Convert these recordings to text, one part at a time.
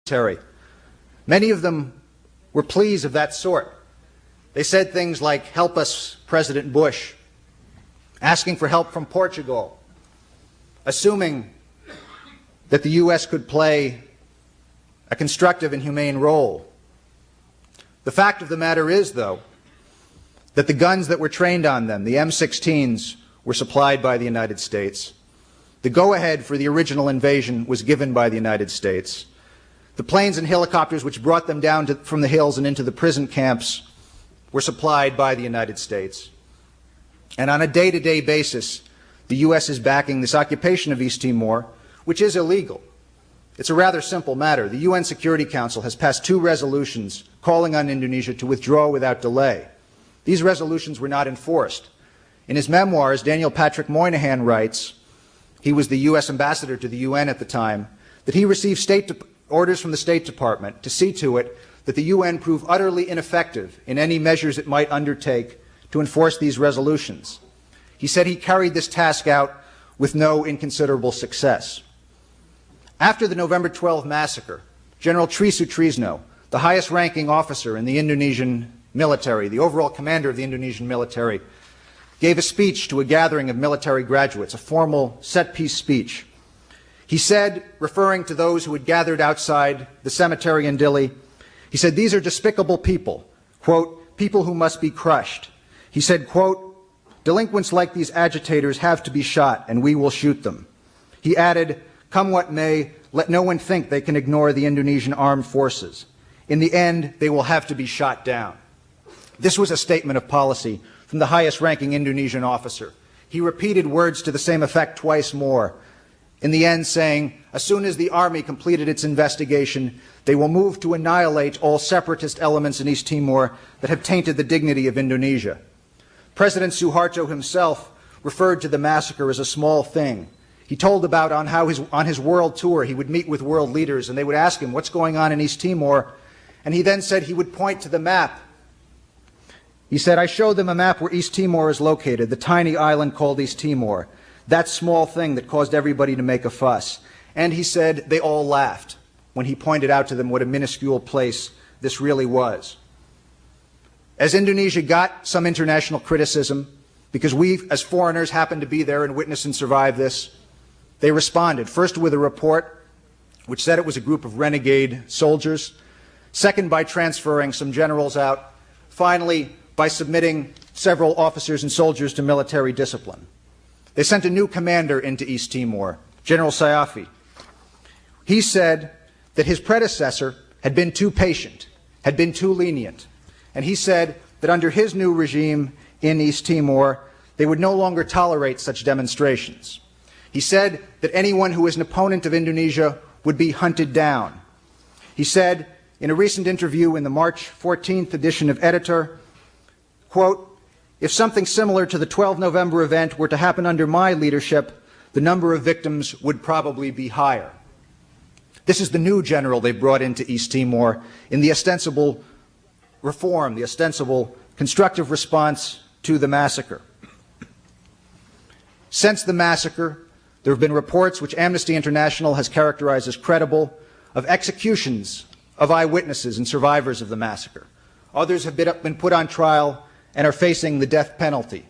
military. Many of them were pleas of that sort. They said things like, "Help us, President Bush," asking for help from Portugal, assuming that the U.S. could play a constructive and humane role. The fact of the matter is, though, that the guns that were trained on them, the M16s, were supplied by the United States. The go-ahead for the original invasion was given by the United States. The planes and helicopters which brought them down from the hills and into the prison camps were supplied by the United States. And on a day-to-day basis, the U.S. is backing this occupation of East Timor, which is illegal. It's a rather simple matter. The UN Security Council has passed 2 resolutions calling on Indonesia to withdraw without delay. These resolutions were not enforced. In his memoirs, Daniel Patrick Moynihan writes, he was the U.S. ambassador to the UN at the time, that he received orders from the State Department to see to it that the UN prove utterly ineffective in any measures it might undertake to enforce these resolutions. He said he carried this task out with no inconsiderable success. After the November 12 massacre, General Tri Sutrisno, the highest-ranking officer in the Indonesian military, the overall commander of the Indonesian military, gave a speech to a gathering of military graduates, a formal set-piece speech. He said, referring to those who had gathered outside the cemetery in Dili, he said, "These are despicable people, quote, people who must be crushed." He said, quote, "Delinquents like these agitators have to be shot, and we will shoot them." He added, "Come what may, let no one think they can ignore the Indonesian armed forces. In the end, they will have to be shot down." This was a statement of policy from the highest-ranking Indonesian officer. He repeated words to the same effect twice more, in the end saying, as soon as the army completed its investigation, they will move to annihilate all separatist elements in East Timor that have tainted the dignity of Indonesia. President Suharto himself referred to the massacre as a small thing. He told about on how on his world tour he would meet with world leaders and they would ask him what's going on in East Timor, and he then said he would point to the map. He said, "I showed them a map where East Timor is located, the tiny island called East Timor, that small thing that caused everybody to make a fuss." And he said they all laughed when he pointed out to them what a minuscule place this really was. As Indonesia got some international criticism, because we as foreigners happened to be there and witness and survive this, they responded, first with a report which said it was a group of renegade soldiers, second by transferring some generals out, finally by submitting several officers and soldiers to military discipline. They sent a new commander into East Timor, General Saiafi. He said that his predecessor had been too patient, had been too lenient, and he said that under his new regime in East Timor, they would no longer tolerate such demonstrations. He said that anyone who is an opponent of Indonesia would be hunted down. He said in a recent interview in the March 14th edition of Editor, quote, "If something similar to the 12 November event were to happen under my leadership, the number of victims would probably be higher." This is the new general they brought into East Timor in the ostensible reform, the ostensible constructive response to the massacre. Since the massacre, there have been reports which Amnesty International has characterized as credible of executions of eyewitnesses and survivors of the massacre. Others have been put on trial and are facing the death penalty.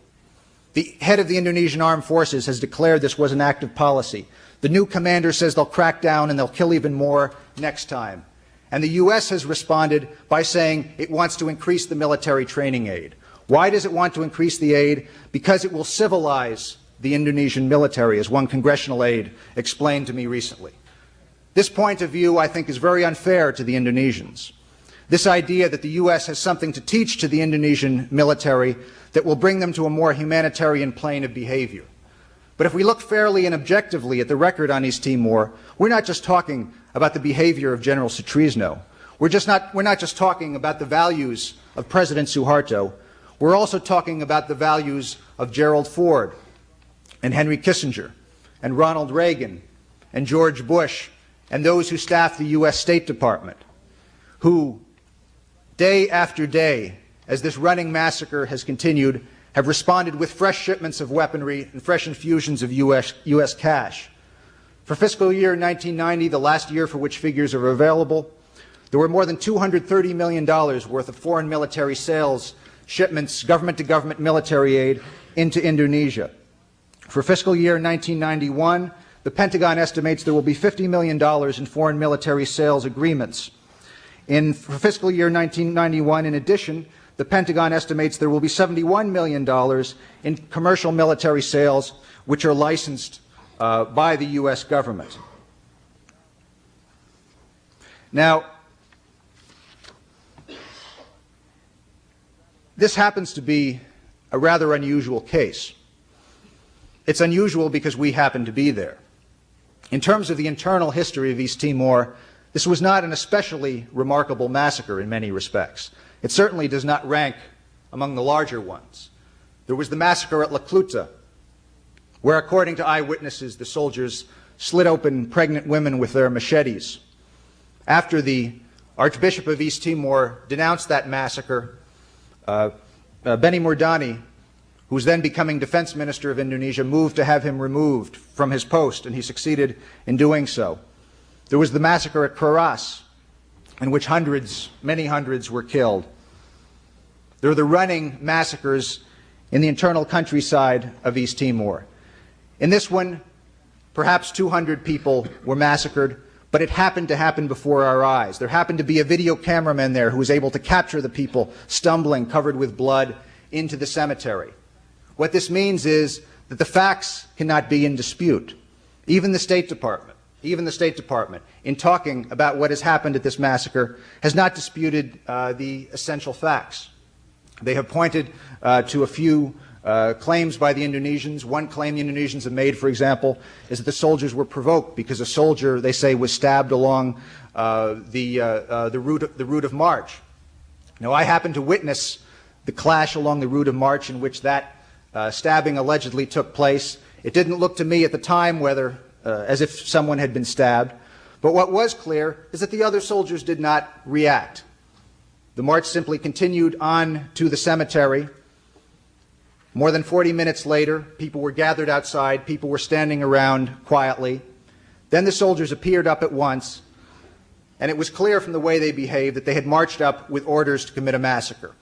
The head of the Indonesian Armed Forces has declared this was an act of policy. The new commander says they'll crack down and they'll kill even more next time. And the U.S. has responded by saying it wants to increase the military training aid. Why does it want to increase the aid? Because it will civilize the Indonesian military, as one congressional aide explained to me recently. This point of view, I think, is very unfair to the Indonesians. This idea that the U.S. has something to teach to the Indonesian military that will bring them to a more humanitarian plane of behavior. But if we look fairly and objectively at the record on East Timor, we're not just talking about the behavior of General Sutrisno. We're not just talking about the values of President Suharto. We're also talking about the values of Gerald Ford and Henry Kissinger and Ronald Reagan and George Bush and those who staff the U.S. State Department, who day after day, as this running massacre has continued, have responded with fresh shipments of weaponry and fresh infusions of U.S. cash. For fiscal year 1990, the last year for which figures are available, there were more than $230 million worth of foreign military sales, shipments, government-to-government military aid into Indonesia. For fiscal year 1991, the Pentagon estimates there will be $50 million in foreign military sales agreements. For fiscal year 1991, in addition, the Pentagon estimates there will be $71 million in commercial military sales, which are licensed by the U.S. government. Now, this happens to be a rather unusual case. It's unusual because we happen to be there. In terms of the internal history of East Timor, this was not an especially remarkable massacre in many respects. It certainly does not rank among the larger ones. There was the massacre at La Cluta, where, according to eyewitnesses, the soldiers slit open pregnant women with their machetes. After the Archbishop of East Timor denounced that massacre, Benny Murdani, who was then becoming Defense Minister of Indonesia, moved to have him removed from his post, and he succeeded in doing so. There was the massacre at Peras, in which many hundreds were killed. There are the running massacres in the internal countryside of East Timor. In this one, perhaps 200 people were massacred, but it happened to happen before our eyes. There happened to be a video cameraman there who was able to capture the people stumbling, covered with blood, into the cemetery. What this means is that the facts cannot be in dispute. Even the State Department, in talking about what has happened at this massacre, has not disputed the essential facts. They have pointed to a few claims by the Indonesians. One claim the Indonesians have made, for example, is that the soldiers were provoked because a soldier, they say, was stabbed along the route of march. Now, I happened to witness the clash along the route of march in which that stabbing allegedly took place. It didn't look to me at the time whether as if someone had been stabbed, but what was clear is that the other soldiers did not react. The march simply continued on to the cemetery. More than 40 minutes later, people were gathered outside, people were standing around quietly. Then the soldiers appeared up at once, and it was clear from the way they behaved that they had marched up with orders to commit a massacre.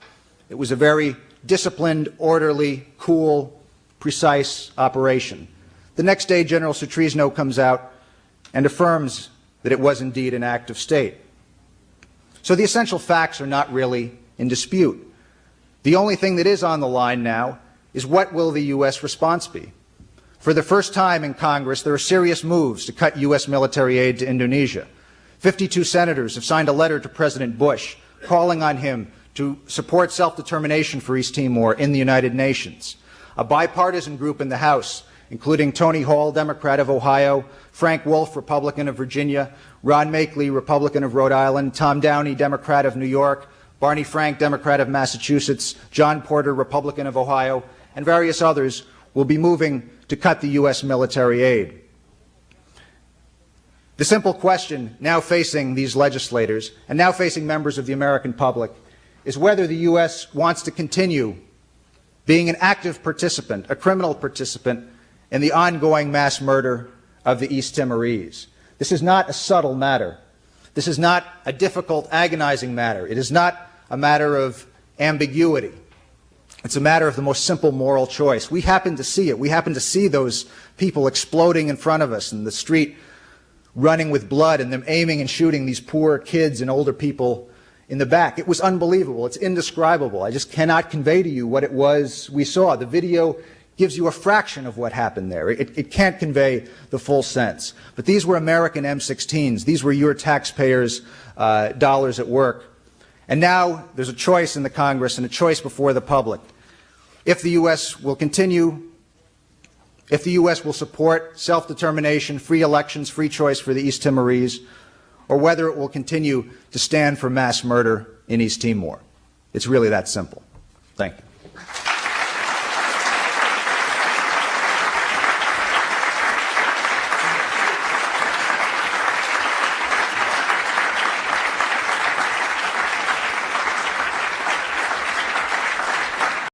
It was a very disciplined, orderly, cool, precise operation. The next day, General Sutrisno comes out and affirms that it was indeed an act of state. So the essential facts are not really in dispute. The only thing that is on the line now is what will the U.S. response be? For the first time in Congress, there are serious moves to cut U.S. military aid to Indonesia. 52 senators have signed a letter to President Bush calling on him to support self-determination for East Timor in the United Nations. A bipartisan group in the House, including Tony Hall, Democrat of Ohio, Frank Wolf, Republican of Virginia, Ron Makeley, Republican of Rhode Island, Tom Downey, Democrat of New York, Barney Frank, Democrat of Massachusetts, John Porter, Republican of Ohio, and various others will be moving to cut the U.S. military aid. The simple question now facing these legislators and now facing members of the American public is whether the U.S. wants to continue being an active participant, a criminal participant, in the ongoing mass murder of the East Timorese. This is not a subtle matter. This is not a difficult, agonizing matter. It is not a matter of ambiguity. It's a matter of the most simple moral choice. We happen to see it. We happen to see those people exploding in front of us in the street, running with blood, and them aiming and shooting these poor kids and older people in the back. It was unbelievable. It's indescribable. I just cannot convey to you what it was we saw. The video gives you a fraction of what happened there. It can't convey the full sense. But these were American M16s. These were your taxpayers' dollars at work. And now there's a choice in the Congress and a choice before the public. If the U.S. will continue, if the U.S. will support self-determination, free elections, free choice for the East Timorese, or whether it will continue to stand for mass murder in East Timor. It's really that simple. Thank you.